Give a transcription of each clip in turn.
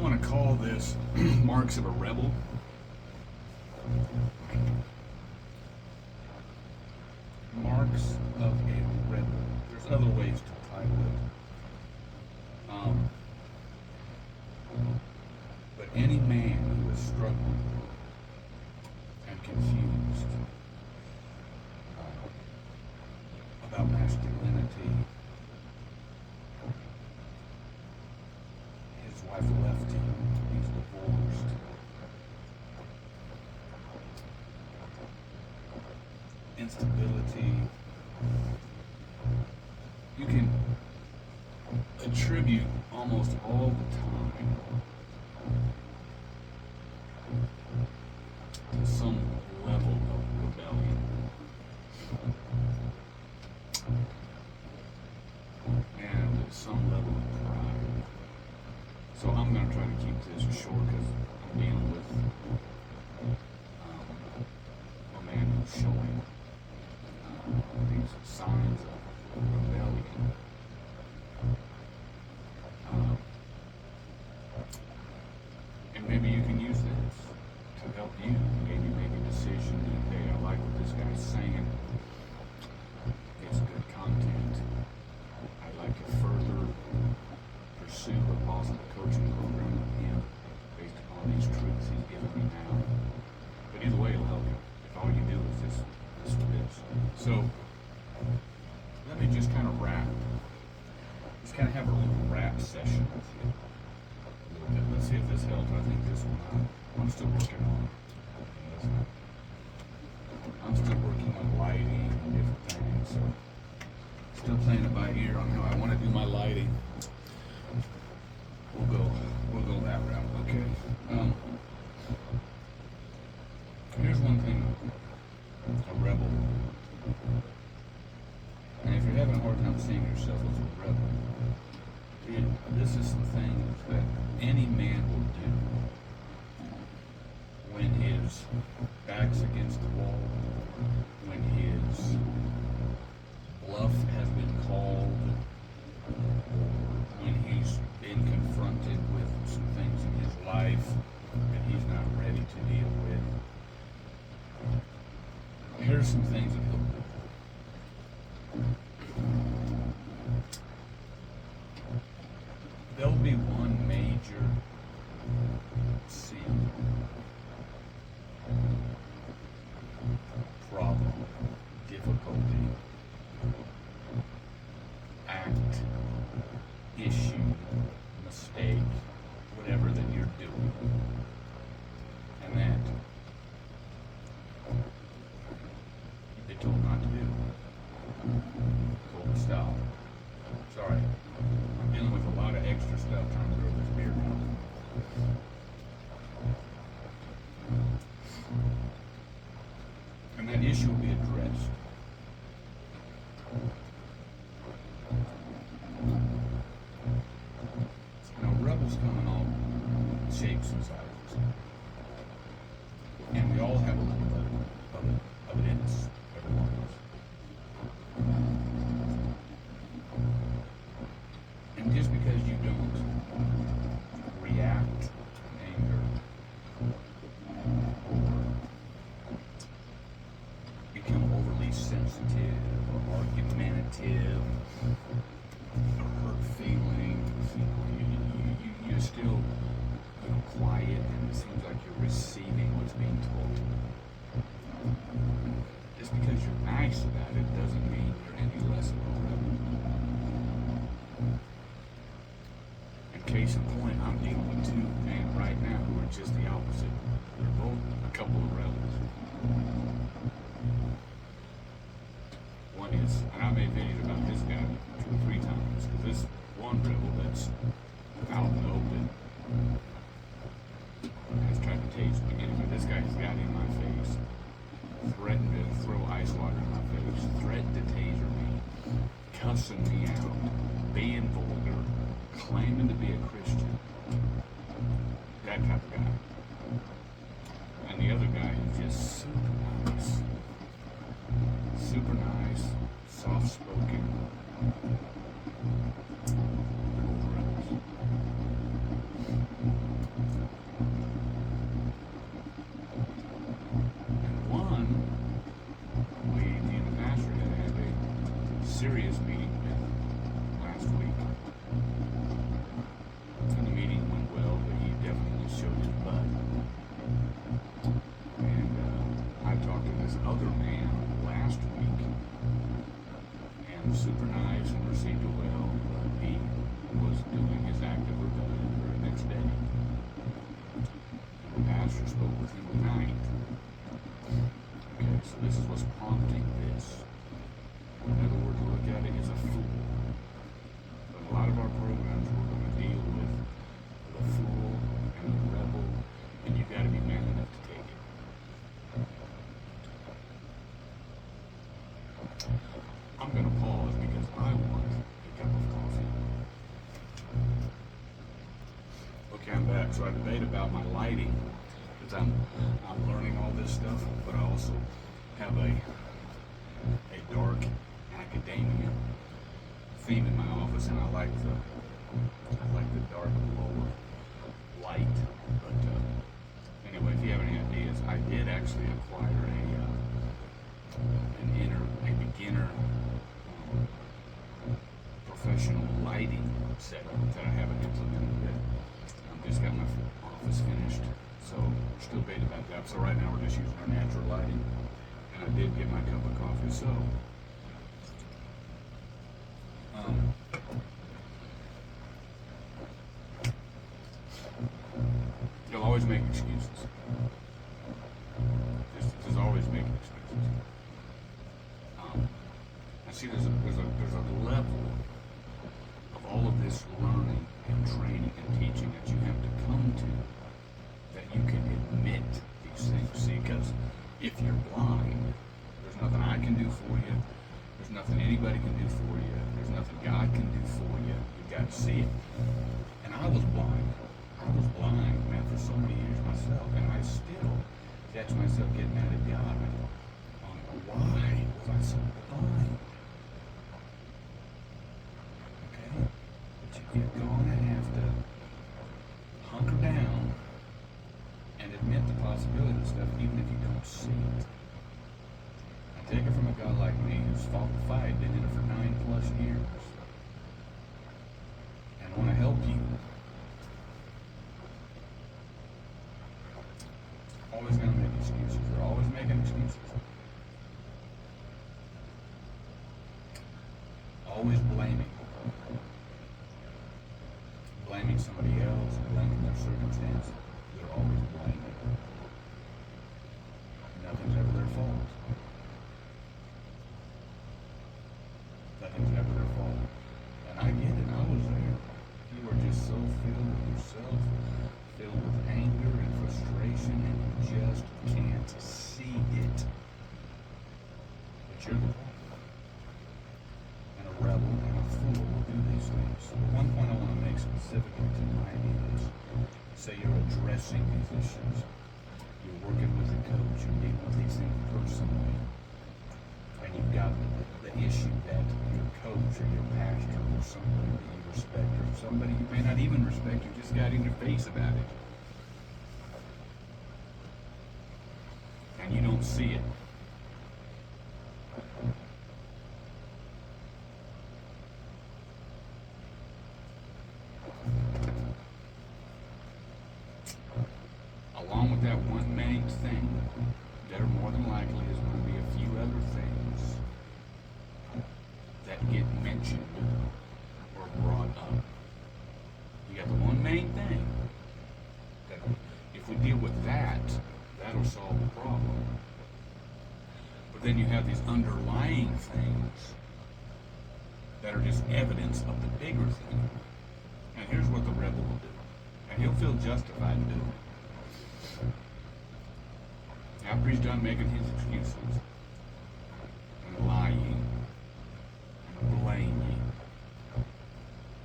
want to call this Marks of a Rebel. Marks of a Rebel. There's other ways to title it. But any man who is struggling and confused about masculinity, his wife left him, he's divorced, instability, you can attribute almost all the time to some level of rebellion. And some level of pride. So I'm going to try to keep this short because I'm dealing with a man who's showing these signs of rebellion. And maybe you can use this to help you maybe make a decision that, hey, I like what this guy's saying. It's good content. I'd like to further pursue a positive coaching program with him based upon these truths he's given me now. But either way, it'll help you if all you do is this or this. So let me just kind of wrap. Just kind of have a little wrap session with you. A little bit. Let's see if this helps. I think this one I'm still working on. I'm still working on lighting and different things. So still playing it by ear on how I want to do my lighting. We'll go that route. Okay. Here's one thing. A rebel. And if you're having a hard time seeing yourself as a rebel, this is some things that any man will do when his back's against the wall, when his bluff has been called, when he's been confronted with some things in his life that he's not ready to deal with. Here's some things that he'll do. There'll be one major sin, problem, difficulty, act, issue, mistake, whatever that you're doing. And that you've been told not to do. Told to stop. Sorry. I'm dealing with a lot of extra stuff trying to throw this beer down. And that issue will be addressed. Now, rebels come in all shapes and sizes. And we all have a little bit of it in us, every one of us. And just because you don't react in anger or become overly sensitive or argumentative or hurt feelings, you're still quiet and it seems like you're receiving what's being told. Just because you're nice about it doesn't mean you're any less of a rebel. In case in point, I'm dealing with two men right now who are just the opposite. They're both a couple of rebels. One is, and I made videos about this guy 2 or 3 times, because this one rebel that's out in the open has tried to tase me. Anyway, this guy has got in my face, threatened to throw ice water in my face, threatened to taser me, cussing me out, being vulgar, claiming to be a Christian. That type of guy. And the other guy is just super nice, soft-spoken. They're both rebels. received well, he was doing his act of rebellion the very next day. And the pastor spoke with him tonight. Okay, so this is what's prompting this. Another word to look at it is a fool. But a lot of our programs, we're going to deal with the fool and the rebel, and you've got to be man enough to take it. I'm going to pause because I want a cup of coffee. Okay, I'm back. So I debate about my lighting because I'm learning all this stuff, but I also have a dark academia theme in my office, and I like the dark lower light. But anyway, if you have any ideas, I did actually acquire a beginner professional lighting setup that I haven't implemented yet. I've just got my office finished, so we're still debating about that. So right now we're just using our natural lighting, and I did get my cup of coffee. So you'll always make excuses. There's always making excuses. I see there's a level of all of this learning and training and teaching that you have to come to that you can admit these things. See, because if you're blind, there's nothing I can do for you. There's nothing anybody can do for you. There's nothing God can do for you. You've got to see it. And I was blind. I was blind, man, for so many years myself, and I still catch myself getting mad at God. Why was I so blind? Okay? But you're gonna have to hunker down and admit the possibility of stuff, even if you don't see it. I take it from a guy like me who's fought the fight, been in it for 9+ years, and want to help you. Always gonna make excuses. They're always making excuses. Always blaming. Blaming somebody else, blaming their circumstances. They're always blaming. Nothing's ever their fault. Nothing's ever their fault. And I get it, I was there. You are just so filled with yourself, filled with anger and frustration, and you just can't see it. But you're the problem. And a rebel and a fool will do these things. So one point I want to make specifically tonight is, say you're addressing these issues. You're working with a coach, you're dealing with these things personally, and you've got the issue that your coach or your pastor or somebody that you respect or somebody you may not even respect, you just got in your face about it. And you don't see it. Along with that one main thing, there more than likely is going to be a few other things that get mentioned or brought up. You got the one main thing that if we deal with that, that'll solve the problem. But then you have these underlying things that are just evidence of the bigger thing. And here's what the rebel will do. And he'll feel justified in doing it. After he's done making his excuses and lying and blaming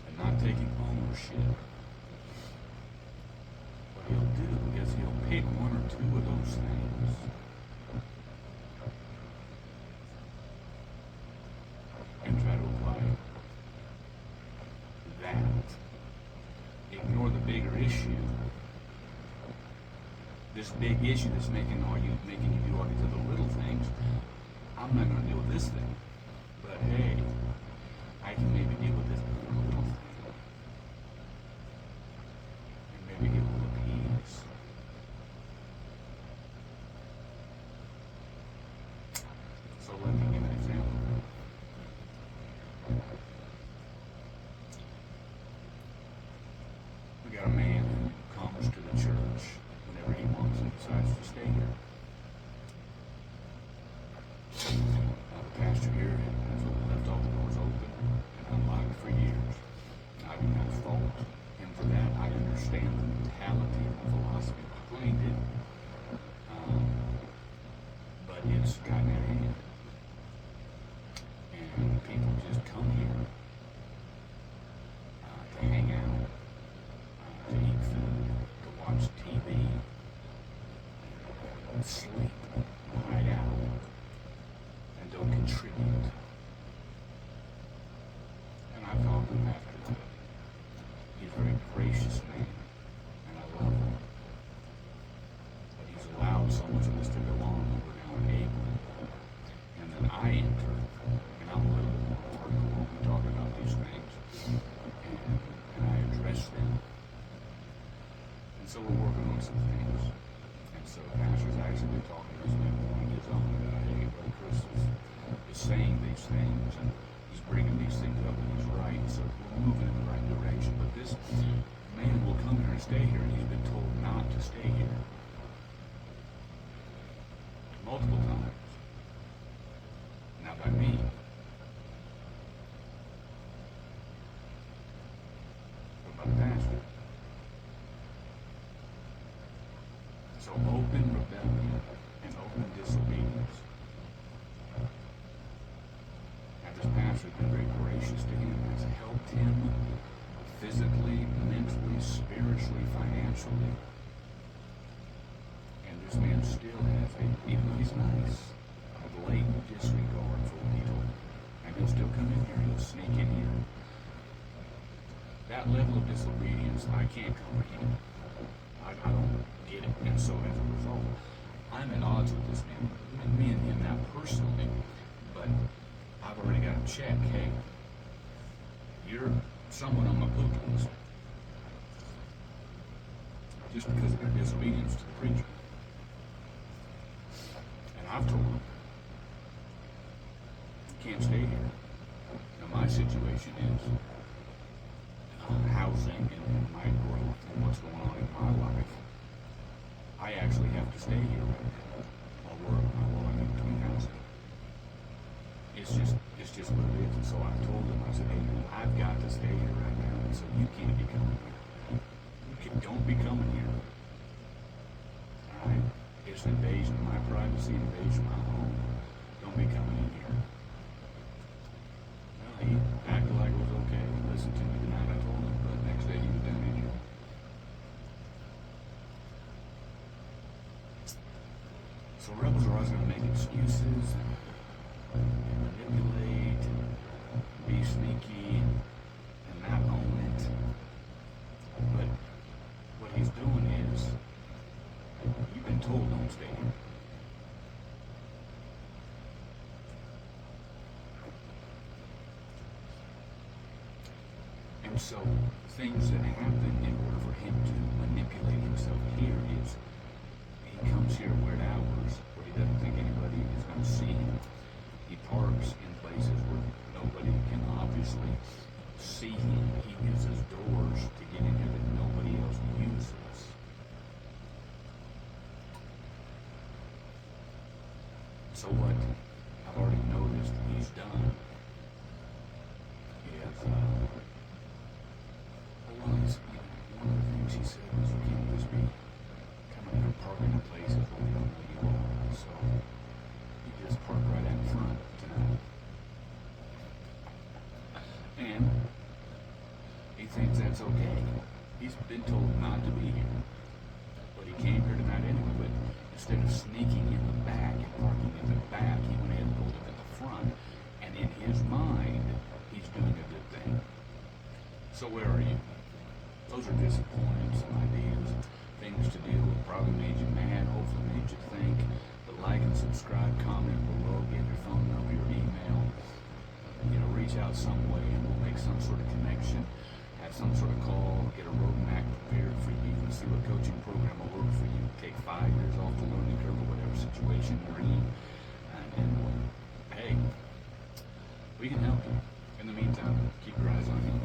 and not taking ownership, what he'll do is he'll pick one or two of those things and try to apply that. Ignore the bigger issue. This big issue that's making you do all these other little things. I'm not going to deal with this thing, but hey, I can maybe deal with this little thing, and maybe get a little peace. So let me give an example. got a man who comes to the church whenever he wants and decides to stay here. The pastor here has left all the doors open and unlocked for years. I do not fault him for that. I understand the mentality and the philosophy behind it. But it's gotten out of hand. And people just come here to hang out, to eat food, to watch TV, sleep, hide out, and don't contribute. And I've talked to him after that. He's a very gracious man, and I love him. But he's allowed so much of this to go on that we're now enabling. And then I enter, and I'm a little bit more hardcore when we talk about these things. And I address them. And so we're working on some things. And so the pastor's actually been talking to us on his own about, hey, Brother Chris is saying these things, and he's bringing these things up, and he's right. So we're moving in the right direction. But this man will come here and stay here, and he's been told not to stay here. Multiple times. Not by me. But by the pastor. So open rebellion and open disobedience. Now this pastor has been very gracious to him, has helped him physically, mentally, spiritually, financially. And this man still has, even though he's nice, a blatant disregard for people. And he'll still come in here and he'll sneak in here. That level of disobedience, I can't comprehend. I don't get it. And so as a result, I'm at odds with this man. Me and him, not personally, but I've already got him checked. Hey, you're someone on my poop list. Just because of their disobedience to the preacher. And I've told him, you can't stay here. Now my situation is housing and my growth and what's going on in my life. I actually have to stay here right now while I'm in between housing. It's just what it is. And so I told him, I said, hey, I've got to stay here right now, and so you can't be coming here. Don't be coming here. Alright? It's an invasion of my privacy, an invasion of my home. Don't be coming in here. Well, he acted like it was okay. He listened to me the night I told him, but the next day he was down in here. So rebels are always going to make excuses and manipulate and be sneaky and not own it. But what he's doing is, you've been told don't stay here. And so things that happen in order for him to manipulate himself here is he comes here at weird hours where he doesn't think anybody is going to see him. He parks in places where nobody can obviously see him. He uses doors to get in here that nobody else uses. So what I've already noticed he's done is, one of the things he said was, you can't just be coming here parking in places where we don't know you are. So he just parked right out front tonight. And he thinks that's okay. He's been told not to be here. But he came here tonight anyway, but instead of sneaking in the back and parking in the back, he went ahead and pulled up in the front. And in his mind, he's doing a good thing. So where are you? Those are disappointments, some ideas, things to deal with. Probably made you mad, hopefully made you think. But like and subscribe, comment below, give your phone number, your email. Reach out some way and we'll make some sort of connection, have some sort of call, get a roadmap prepared for you, and see what coaching program will work for you. Take 5 years off the learning curve or whatever situation you're in. And hey, we can help you. In the meantime, keep your eyes on him.